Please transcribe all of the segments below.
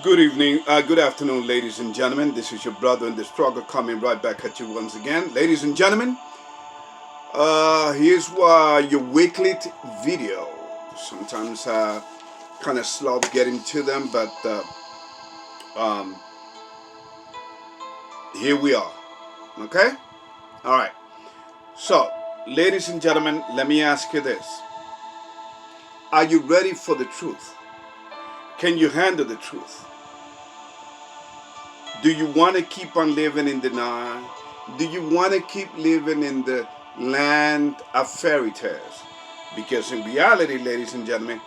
Good evening, good afternoon, ladies and gentlemen. This is your brother in the struggle coming right back at you once again. Ladies and gentlemen, here's your weekly video. Sometimes kind of slow getting to them, but um, here we are. Okay? All right. So, ladies and gentlemen, let me ask you this. Are you ready for the truth? Can you handle the truth? Do you want to keep on living in denial? Do you want to keep living in the land of fairy tales? Because in reality, ladies and gentlemen,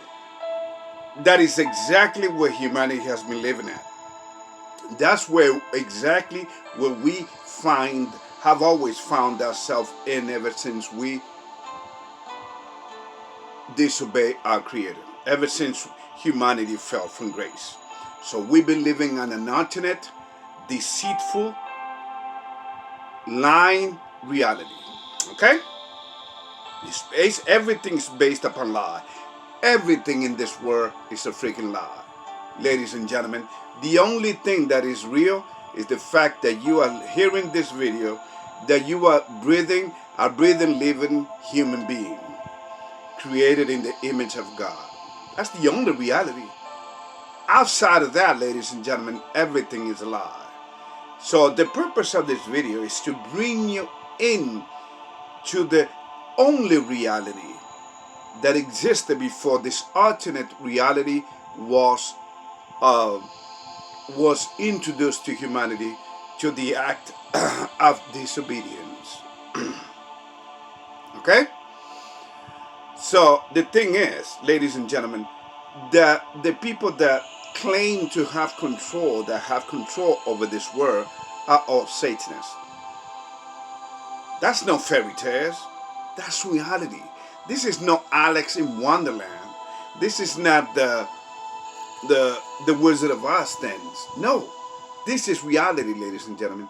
that is exactly where humanity has been living at. That's where exactly where we have always found ourselves in ever since we disobeyed our Creator, ever since humanity fell from grace. So we've been living on an alternate, deceitful, lying reality. Okay? Everything is based upon lie. Everything in this world is a freaking lie. Ladies and gentlemen, the only thing that is real is the fact that you are hearing this video, that you are breathing, living human being, created in the image of God. That's the only reality. Outside of that, ladies and gentlemen, everything is a lie. So the purpose of this video is to bring you in to the only reality that existed before this alternate reality was introduced to humanity, to the act of disobedience. Okay? So the thing is, ladies and gentlemen, that the people that claim to have control, over this world, are all Satanists. That's no fairy tales. That's reality. This is not Alice in Wonderland. This is not the Wizard of Oz things. No, this is reality, ladies and gentlemen.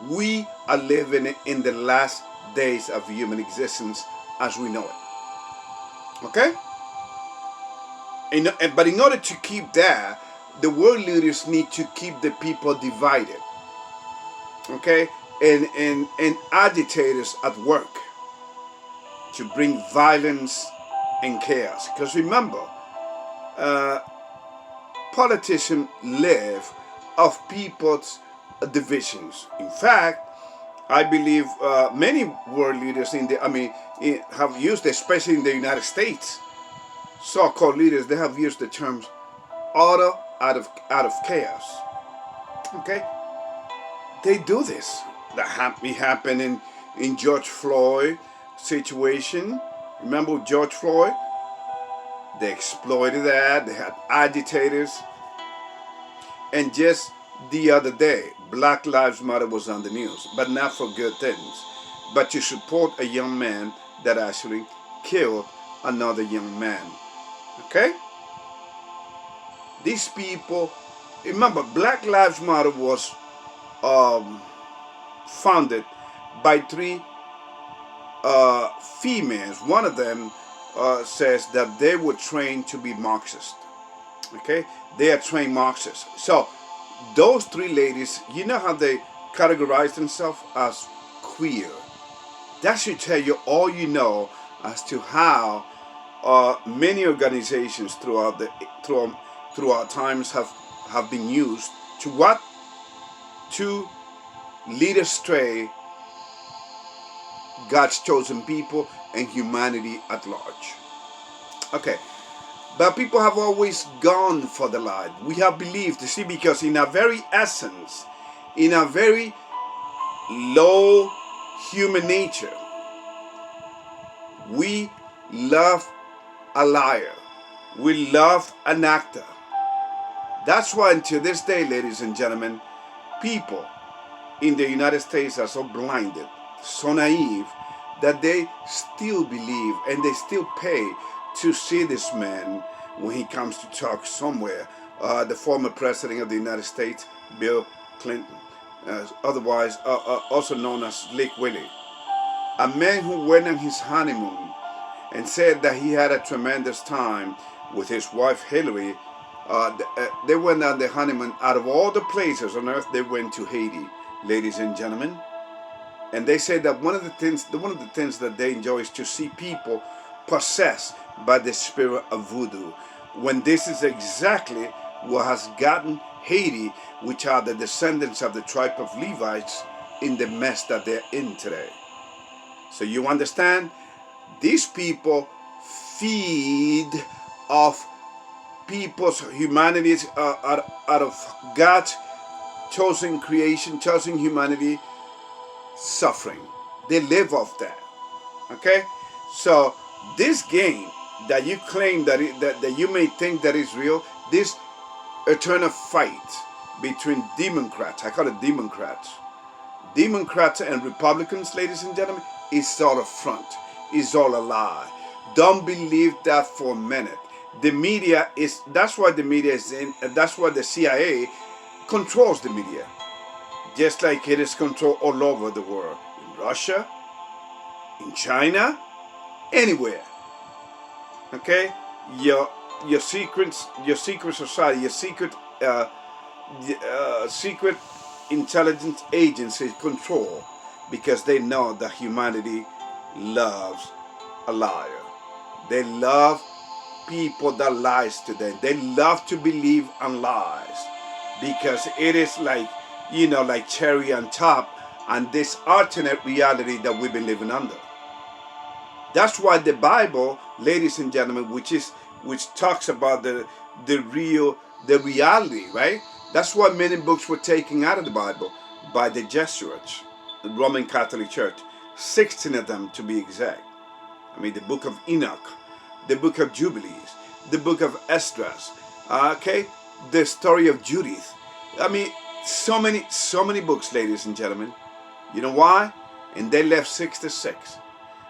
We are living in the last days of human existence as we know it. Okay? But in order to keep that, the world leaders need to keep the people divided. Okay? And agitators at work to bring violence and chaos. Because remember, politicians live of people's divisions. In fact, I believe many world leaders have used, especially in the United States, so-called leaders, they have used the terms order out of chaos. Okay, they do this. That happened in George Floyd situation. Remember George Floyd? They exploited that. They had agitators. And just the other day, Black Lives Matter was on the news, but not for good things, but to support a young man that actually killed another young man. Okay? These people, remember, Black Lives Matter was founded by three females. One of them says that they were trained to be Marxist. Okay? They are trained Marxists. So, those three ladies, you know how they categorize themselves as queer. That should tell you all you know as to how many organizations throughout times have been used to what? To lead astray God's chosen people and humanity at large. Okay, but people have always gone for the light. We have believed, you see, because in our very essence, in our very low human nature, we love a liar. We love an actor. That's why until this day, ladies and gentlemen, people in the United States are so blinded, so naive, that they still believe and they still pay to see this man when he comes to talk somewhere. The former president of the United States, Bill Clinton, otherwise also known as Slick Willie, a man who went on his honeymoon and said that he had a tremendous time with his wife Hillary They went on the honeymoon. Out of all the places on earth, they went to Haiti, ladies and gentlemen. And they say that one of the things that they enjoy is to see people possessed by the spirit of voodoo. When this is exactly what has gotten Haiti, which are the descendants of the tribe of Levites, in the mess that they're in today. So you understand? These people feed off people's humanities out of God's chosen creation, chosen humanity, suffering. They live off that. Okay? So this game that you claim that you may think that is real, this eternal fight between Democrats, I call it Democrats and Republicans, ladies and gentlemen, is all a front. Is all a lie. Don't believe that for a minute. The media is, that's why the media is in, that's why the CIA controls the media. Just like it is controlled all over the world. In Russia, in China, anywhere. Okay? Your secret society, your secret intelligence agencies control, because they know that humanity loves a liar. They love people that lies to them. They love to believe on lies, because it is like, like cherry on top on this alternate reality that we've been living under. That's why the Bible, ladies and gentlemen, which talks about the reality, right? That's why many books were taken out of the Bible by the Jesuits, the Roman Catholic Church, 16 of them to be exact. I mean, the book of Enoch, the book of Jubilees, the book of Esdras, okay, the story of Judith. I mean, so many books, ladies and gentlemen. You know why? And they left 66.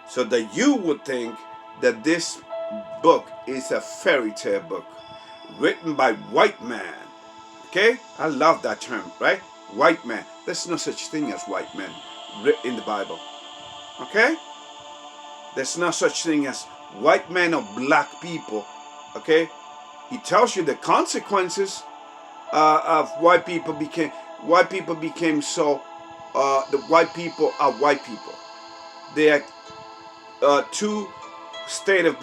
So that you would think that this book is a fairy tale book written by white man. Okay? I love that term, right? White man. There's no such thing as white men written in the Bible. Okay? There's no such thing as white men or black people. Okay? He tells you the consequences of why people became so. The white people are white people. They are two state of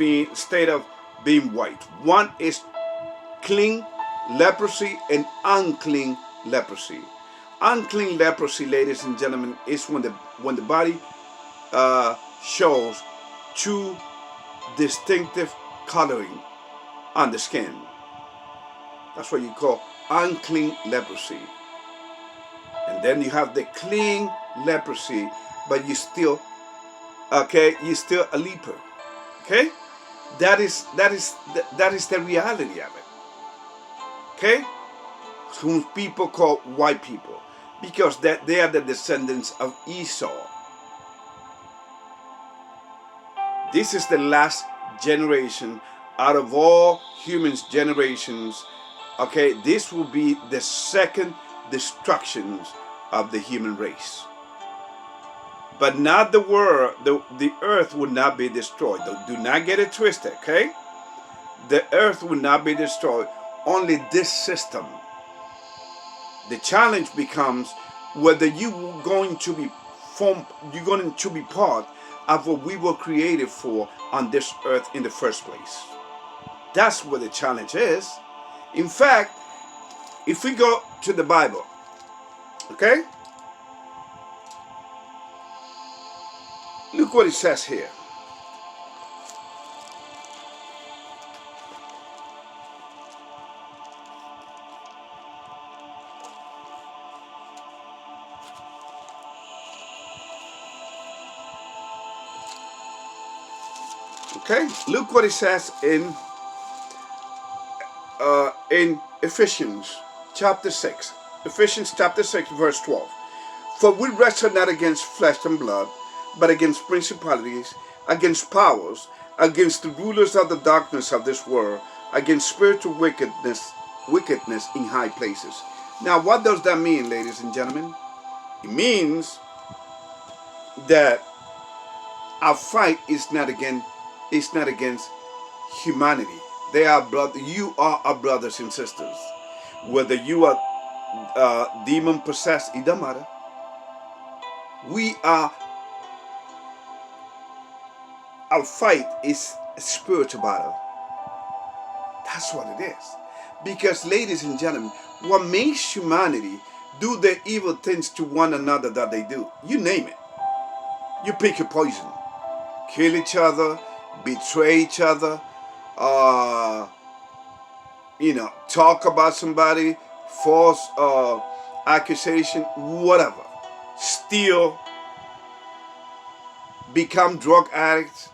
being white. One is clean leprosy and unclean leprosy. Unclean leprosy, ladies and gentlemen, is when the body shows two distinctive coloring on the skin. That's what you call unclean leprosy. And then you have the clean leprosy, but you still still a leper. Okay? That is the reality of it. Okay? Whom people call white people, because they are the descendants of Esau. This is the last generation out of all humans' generations. Okay, this will be the second destructions of the human race. But not the world, the earth will not be destroyed. Do not get it twisted, okay? The earth will not be destroyed. Only this system. The challenge becomes whether you're going to be part of what we were created for on this earth in the first place. That's what the challenge is. In fact, if we go to the Bible, okay? Look what it says here. Okay, look what it says in Ephesians chapter 6. Ephesians chapter 6, verse 12. For we wrestle not against flesh and blood, but against principalities, against powers, against the rulers of the darkness of this world, against spiritual wickedness in high places. Now, what does that mean, ladies and gentlemen? It means that our fight is not against humanity. They are you are our brothers and sisters. Whether you are demon possessed, it doesn't matter. We are, our fight is a spiritual battle. That's what it is. Because, ladies and gentlemen, what makes humanity do the evil things to one another that they do? You name it. You pick your poison. Kill each other, betray each other, talk about somebody, false accusation, whatever. Steal, become drug addicts,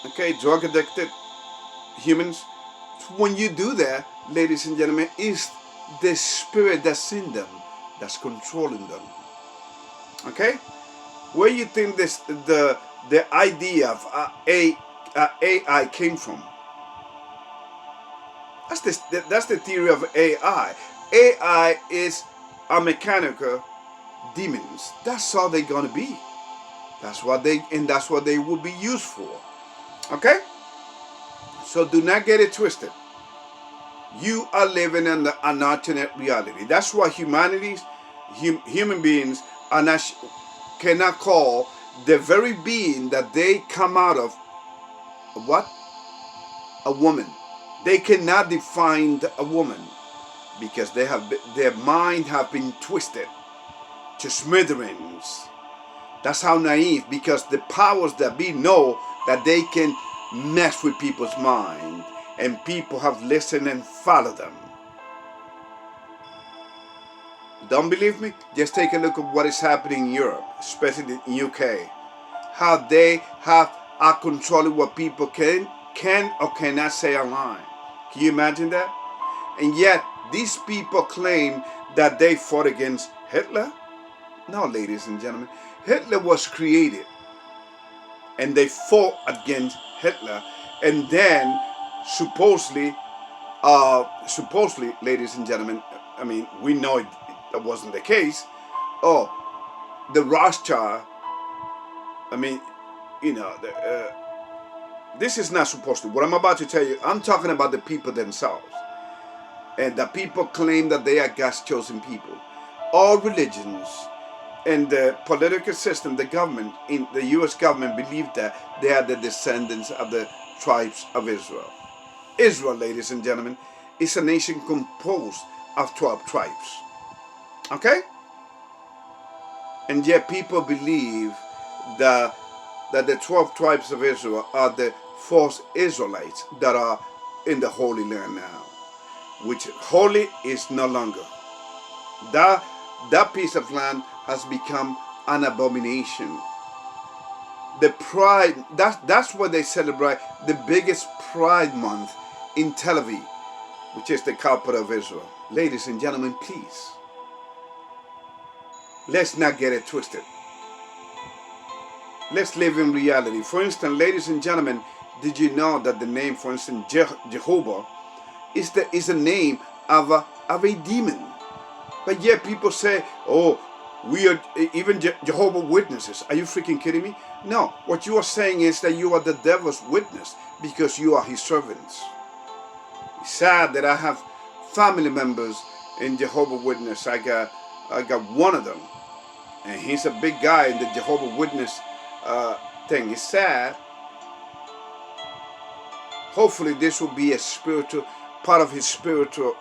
okay, drug addicted humans. When you do that, ladies and gentlemen, it's the spirit that's in them that's controlling them. Okay? Where you think the idea of AI came from? That's the theory of AI. AI is a mechanical demons. That's all they're gonna be. That's what they will be used for. Okay? So do not get it twisted. You are living in an alternate reality. That's why human beings cannot call the very being that they come out of what? A woman. They cannot define a woman because their mind have been twisted to smithereens. That's how naive, because the powers that be know that they can mess with people's mind, and people have listened and followed them. Don't believe me? Just take a look at what is happening in Europe, especially in UK. How they have a control of what people can or cannot say online. Can you imagine that? And yet, these people claim that they fought against Hitler. No, ladies and gentlemen. Hitler was created. And they fought against Hitler. And then, supposedly, ladies and gentlemen, I mean, we know that wasn't the case. Oh, the Rothschild, I mean, this is not supposed to. What I'm about to tell you, I'm talking about the people themselves. And the people claim that they are God's chosen people. All religions and the political system, the government, in the U.S. government, believe that they are the descendants of the tribes of Israel. Israel, ladies and gentlemen, is a nation composed of 12 tribes. Okay? And yet people believe that the 12 tribes of Israel are the false Israelites that are in the Holy Land now, which holy is no longer. That piece of land has become an abomination. The pride, that's where they celebrate the biggest Pride Month in Tel Aviv, which is the capital of Israel. Ladies and gentlemen, please, let's not get it twisted. Let's live in reality. For instance, ladies and gentlemen, did you know that the name, for instance, Jehovah, is a name of a demon? But yet people say, oh, we are even Jehovah's Witnesses. Are you freaking kidding me? No, what you are saying is that you are the devil's witness because you are his servants. It's sad that I have family members in Jehovah's Witness. I got one of them, and he's a big guy in the Jehovah's Witness thing. It's sad. Hopefully this will be a part of his spiritual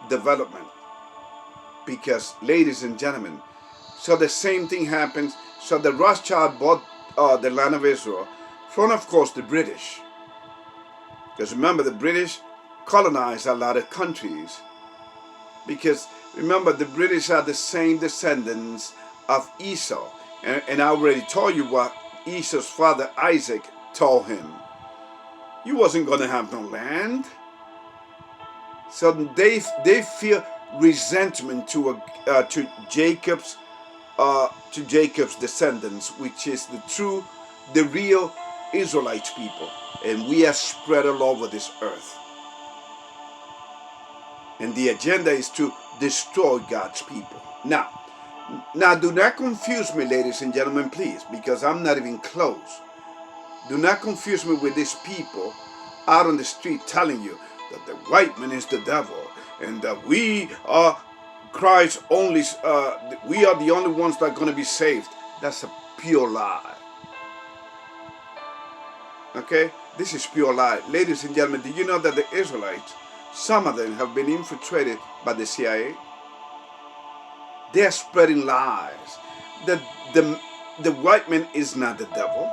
development. Because, ladies and gentlemen, so the same thing happens. So the Rothschild bought the land of Israel from, of course, the British. Because remember, the British colonized a lot of countries. Because remember, the British are the same descendants of Esau. And I already told you what Esau's father Isaac told him. You wasn't going to have no land. So they feel resentment to Jacob's descendants, which is the real Israelite people, and we are spread all over this earth. And the agenda is to destroy God's people. Now, do not confuse me, ladies and gentlemen, please, because I'm not even close. Do not confuse me with these people out on the street telling you that the white man is the devil and that we are Christ only, we are the only ones that are going to be saved. That's a pure lie. Okay? This is pure lie. Ladies and gentlemen, do you know that the Israelites, some of them have been infiltrated by the CIA? They are spreading lies. That the white man is not the devil.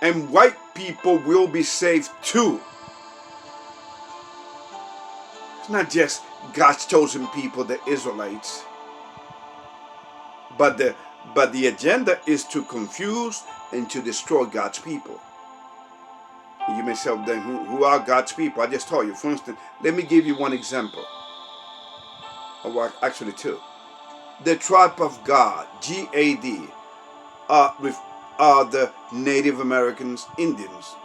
And white people will be saved too. It's not just God's chosen people, the Israelites. But the agenda is to confuse and to destroy God's people. You may say, then who are God's people? I just told you. For instance, let me give you one example. Or actually two. The tribe of God, G-A-D, are the Native Americans, Indians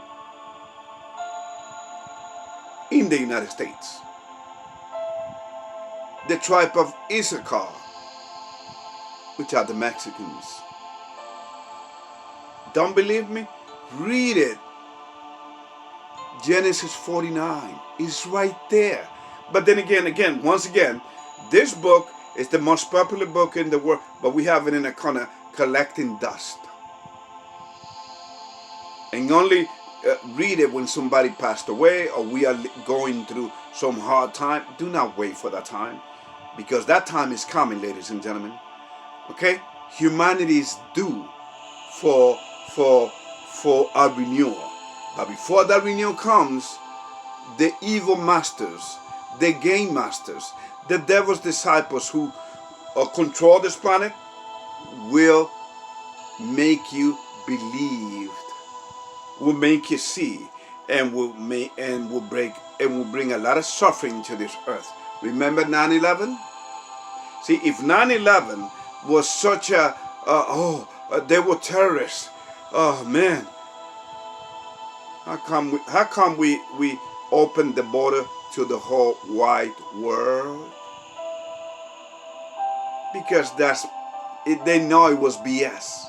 in the United States. The tribe of Issachar, which are the Mexicans. Don't believe me? Read it. Genesis 49 is right there. But then again, once again, this book is the most popular book in the world, but we have it in a corner collecting dust. And only read it when somebody passed away or we are going through some hard time. Do not wait for that time, because that time is coming, ladies and gentlemen. Okay? Humanity is due for a renewal. But before that renewal comes, the evil masters, the game masters, the devil's disciples who control this planet will make you believe, will make you see, and will bring a lot of suffering to this earth. Remember 9/11? See, if 9/11 was such a they were terrorists. Oh man, how come we opened the border to the whole wide world? Because they know it was BS.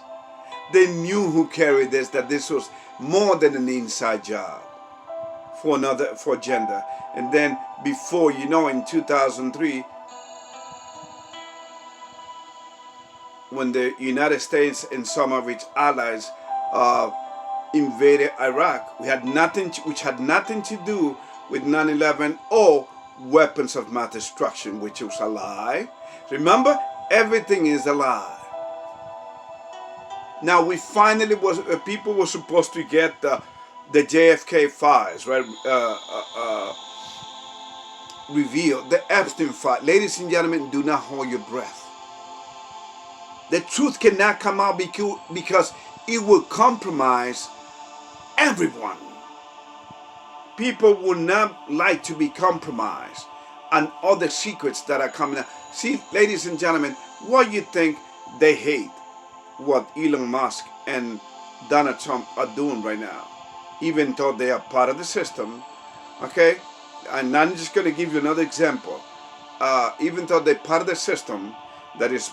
They knew who carried this, that this was more than an inside job for gender. And then before you know, in 2003, when the United States and some of its allies invaded Iraq, which had nothing to do with 9/11 or weapons of mass destruction, which was a lie. Remember, everything is a lie. Now we finally people were supposed to get the JFK files, right? Revealed, the Epstein file. Ladies and gentlemen, do not hold your breath. The truth cannot come out because it will compromise everyone. People will not like to be compromised, and other secrets that are coming out. See, ladies and gentlemen, what do you think they hate? What Elon Musk and Donald Trump are doing right now, even though they are part of the system, okay? And I'm just going to give you another example. Even though they're part of the system that is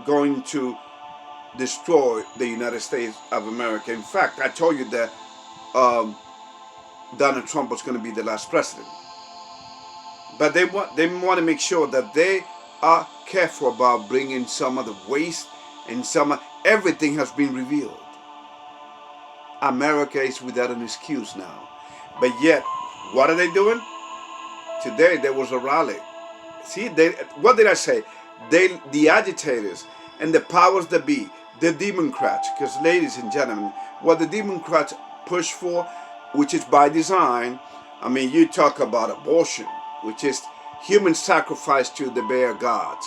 going to destroy the United States of America. In fact, I told you that Donald Trump was going to be the last president. But they want to make sure that they are careful about bringing some of the waste and everything has been revealed. America is without an excuse now. But yet, what are they doing? Today there was a rally. See, what did I say? The agitators and the powers that be, the Democrats, because ladies and gentlemen, what the Democrats push for, which is by design, I mean, you talk about abortion, which is human sacrifice to the bear gods,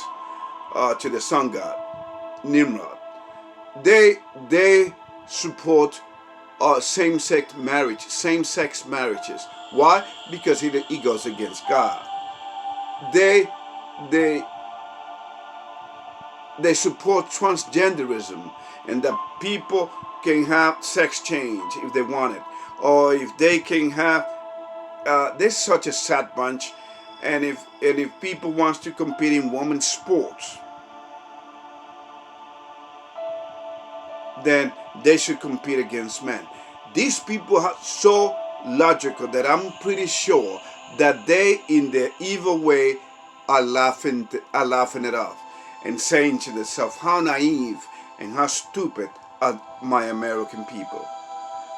to the sun god, Nimrod. They support same-sex marriages. Why? Because it goes against God. They support transgenderism, and that people can have sex change if they want it, or if they can have. They're such a sad bunch, and if people wants to compete in women's sports, then they should compete against men. These people are so logical that I'm pretty sure that they, in their evil way, are laughing it off and saying to themselves, how naive and how stupid are my American people.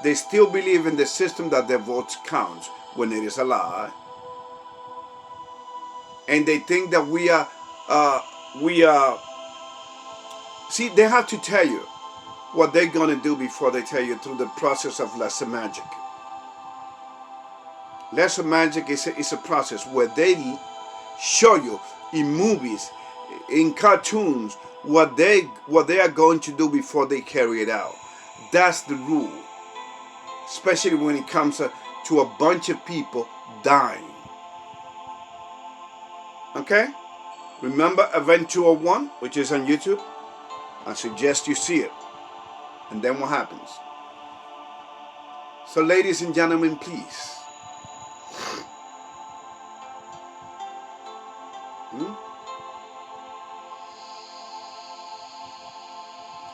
They still believe in the system that their votes count when it is a lie. And they think that we are, see, they have to tell you what they're going to do before they tell you through the process of lesser magic. Lesser magic is a process where they show you in movies, in cartoons, what they are going to do before they carry it out. That's the rule, especially when it comes to a bunch of people dying. Okay? Remember Event 201, which is on YouTube? I suggest you see it. And then what happens? So ladies and gentlemen, please.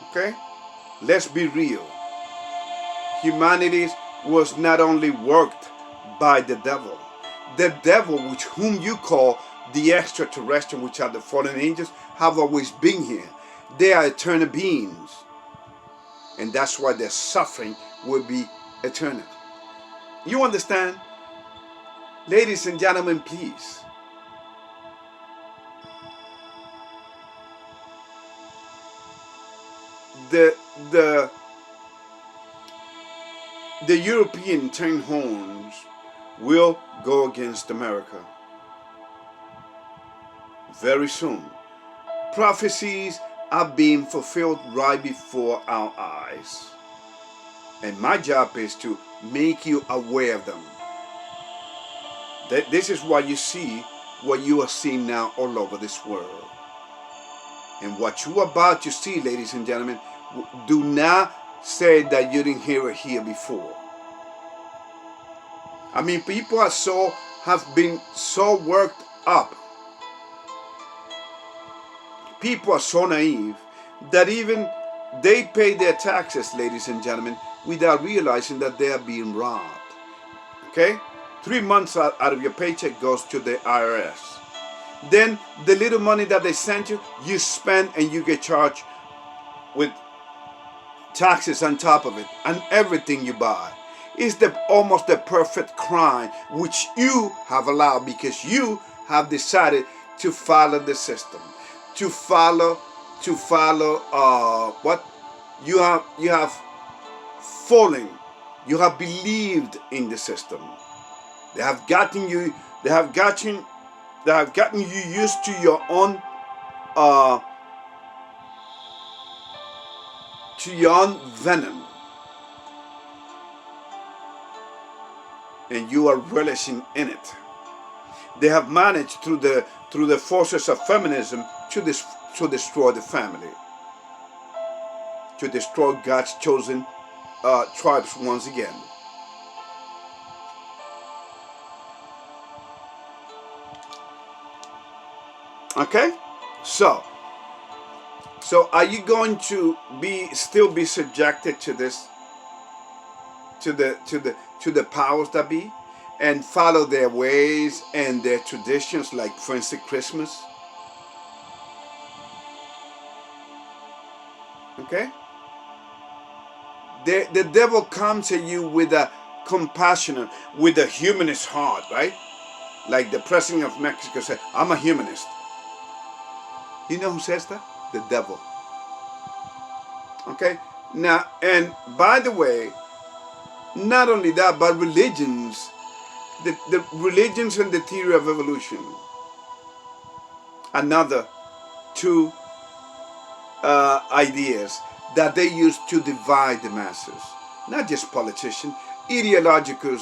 Okay? Let's be real. Humanity was not only worked by the devil which whom you call the extraterrestrial, which are the fallen angels, have always been here. They are eternal beings. And that's why their suffering will be eternal. You understand? Ladies and gentlemen, please. The European 10 horns will go against America very soon. Prophecies are being fulfilled right before our eyes. And my job is to make you aware of them. This is why you see what you are seeing now all over this world. And what you are about to see, ladies and gentlemen, do not say that you didn't hear it here before. I mean, people have been so worked up. People are so naive that even they pay their taxes, ladies and gentlemen, without realizing that they are being robbed. Okay? 3 months out of your paycheck goes to the IRS. Then the little money that they send you, you spend and you get charged with taxes on top of it, and everything you buy. It's almost the perfect crime which you have allowed because you have decided to follow the system, to follow what you have fallen, you have believed in the system. They have gotten you used to your own venom, and you are relishing in it. They have managed through the forces of feminism to destroy the family, to destroy God's chosen tribes once again. Okay, so are you going to still be subjected to this, to the powers that be, and follow their ways and their traditions, like for instance Christmas? Okay, the devil comes at you with a compassionate, with a humanist heart, right? Like the president of Mexico said, "I'm a humanist." You know who says that? The devil. Okay? Now, and by the way, not only that, but religions, the religions and the theory of evolution, another two ideas that they use to divide the masses. Not just politicians, ideological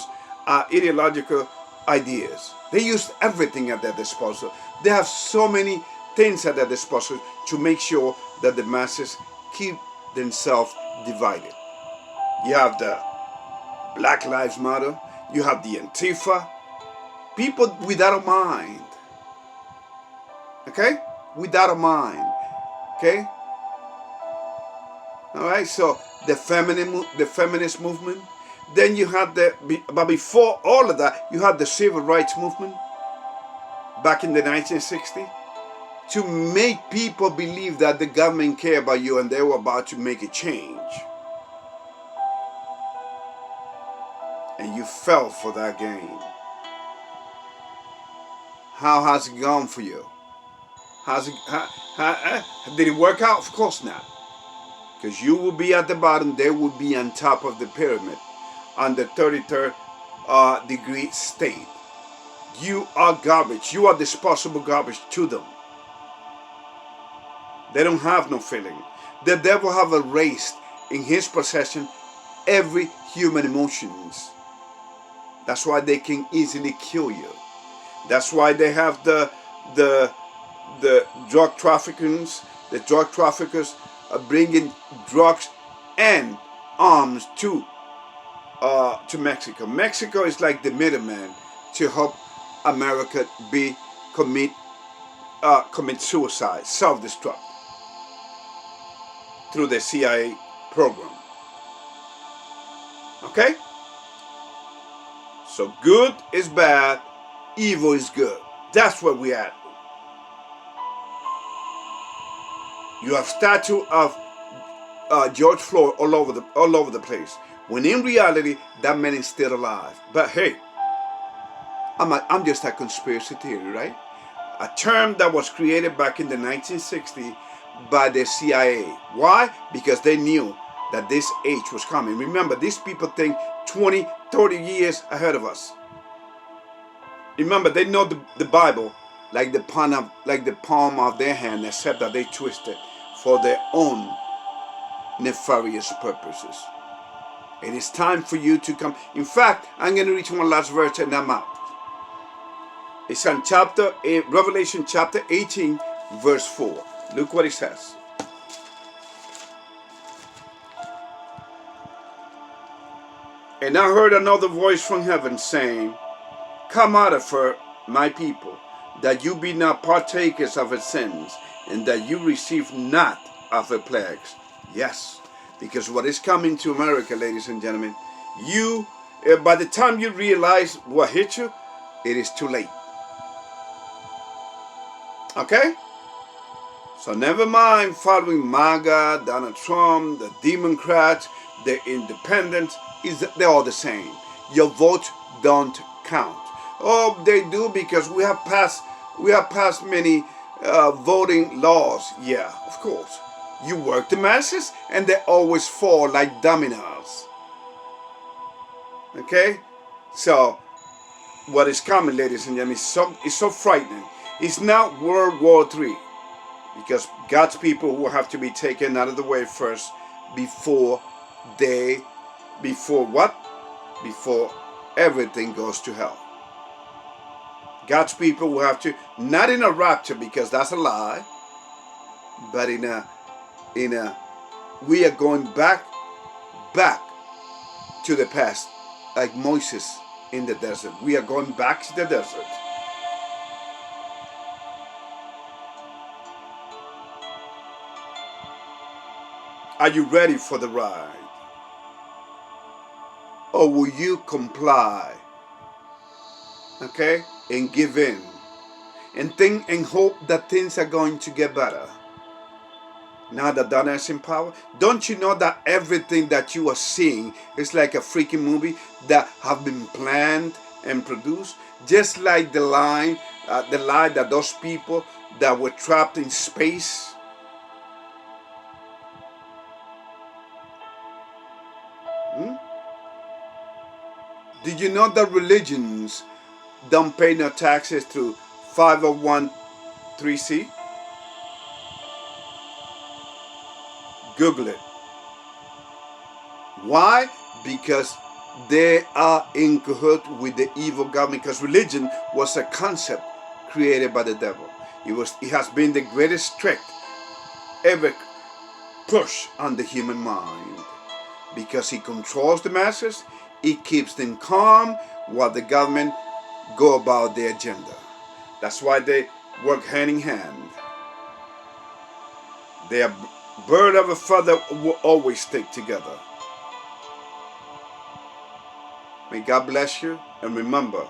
ideas. They use everything at their disposal. They have so many things at their disposal to make sure that the masses keep themselves divided. You have the Black Lives Matter, you have the Antifa, people without a mind. Okay? Without a mind. Okay? Alright, so the feminist movement, Then you had but before all of that, you had the civil rights movement back in the 1960s to make people believe that the government cared about you and they were about to make a change. And you fell for that game. How has it gone for you? Did it work out? Of course not. Because you will be at the bottom, they will be on top of the pyramid on the 33rd degree state. You are garbage. You are disposable garbage to them. They don't have no feeling. The devil have erased in his possession every human emotions. That's why they can easily kill you. That's why they have the drug traffickers. The drug traffickers are bringing drugs and arms to Mexico. Mexico is like the middleman to help America commit suicide, self-destruct through the CIA program. Okay? So good is bad, evil is good. That's where we're at. You have statue of George Floyd all over the place. When in reality, that man is still alive. But hey, I'm just a conspiracy theory, right? A term that was created back in the 1960s by the CIA. Why? Because they knew that this age was coming. Remember, these people think 20, 30 years ahead of us. Remember, they know the Bible like the palm of their hand, except that they twist it for their own nefarious purposes. It is time for you to come. In fact, I'm going to reach one last verse and I'm out. It's on Revelation chapter 18, verse 4. Look what it says. And I heard another voice from heaven saying, Come out of her, my people, that you be not partakers of her sins, and that you receive not of her plagues. Yes, because what is coming to America, ladies and gentlemen, by the time you realize what hit you, it is too late. Okay? So never mind following MAGA, Donald Trump, the Democrats, the Independents. They're all the same. Your votes don't count. Oh, they do, because we have passed many voting laws. Yeah, of course. You work the masses and they always fall like dominoes. Okay? So what is coming, ladies and gentlemen, is so frightening. It's not World War III, because God's people will have to be taken out of the way first before what? Before everything goes to hell. God's people will have to, not in a rapture, because that's a lie, but we are going back to the past, like Moses in the desert. We are going back to the desert. Are you ready for the ride? Or will you comply? Okay? And give in. And think and hope that things are going to get better. Now that Donna is in power, don't you know that everything that you are seeing is like a freaking movie that have been planned and produced? Just like the lie that those people that were trapped in space, Did you know that religions don't pay no taxes to 501(c)(3)? Google it. Why? Because they are in cahoots with the evil government, because religion was a concept created by the devil. It has been the greatest trick ever pushed on the human mind, because he controls the masses. It keeps them calm while the government go about their agenda. That's why they work hand in hand. They are bird of a feather will always stick together. May God bless you. And remember,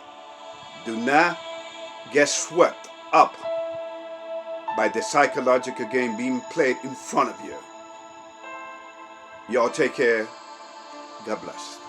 do not get swept up by the psychological game being played in front of you. Y'all take care. God bless.